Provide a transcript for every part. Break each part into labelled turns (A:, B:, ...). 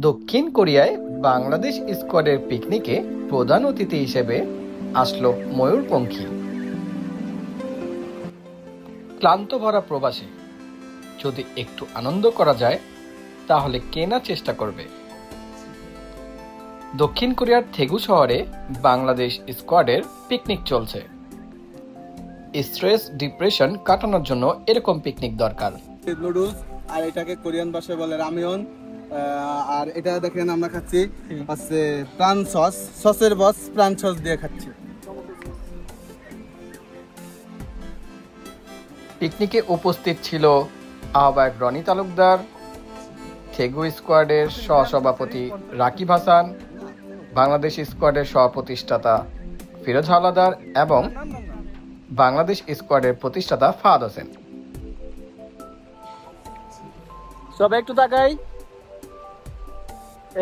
A: দক্ষিণ কোরিয়ায় বাংলাদেশ স্কোয়াডের পিকনিকে প্রধান অতিথি হিসেবে আসলো ময়ূরপঙ্খী। ক্লান্ত ভরা প্রবাসী, যদি একটু আনন্দ করা যায় তাহলে কে না চেষ্টা করবে। দক্ষিণ কোরিয়ার থেগু শহরে বাংলাদেশ স্কোয়াডের পিকনিক চলছে। স্ট্রেস ডিপ্রেশন কাটানোর জন্য এরকম পিকনিক দরকার।
B: নুডলস, আর এটাকে কোরিয়ান ভাষায় বলে রামিয়ন। আর এটা দেখেন আমরা খাচ্ছি হচ্ছে প্রাণ সস, সসের বস প্রাণ সস দিয়ে খাচ্ছি।
A: পিকনিকে উপস্থিত ছিল আহ্বায়ক রনি তালুকদার, থেগু স্কোয়াডের সহসভাপতি রাকিব হাসান, বাংলাদেশ স্কোয়াডের সহপ্রতিষ্ঠাতা ফিরোজ হাওলাদার এবং বাংলাদেশ স্কোয়াডের প্রতিষ্ঠাতা ফাহাদ হোসেন।
C: সব একটু তাকাই,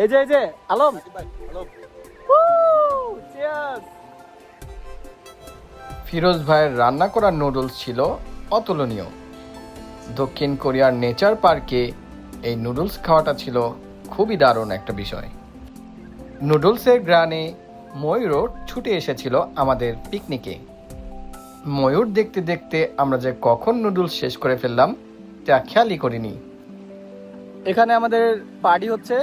C: এই যে আলম,
A: ফিরোজ ভাইয়ের রান্না করা নুডলস ছিল অতুলনীয়। দক্ষিণ কোরিয়ার নেচার পার্কে এই নুডলস খাওয়াটা ছিল খুবই দারুণ একটা বিষয়। নুডলসের গ্রানে ময়ূরও ছুটে এসেছিল আমাদের পিকনিকে। ময়ূর দেখতে দেখতে আমরা যে কখন নুডলস শেষ করে ফেললাম তা খেয়ালই করিনি।
C: এখানে আমাদের পার্টি হচ্ছে,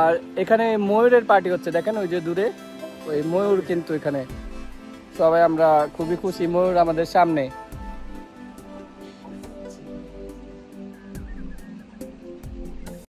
C: আর এখানে ময়ূরের পার্টি হচ্ছে। দেখেন ওই যে দূরে ওই ময়ূর, কিন্তু এখানে সবাই আমরা খুবই খুশি, ময়ূর আমাদের সামনে।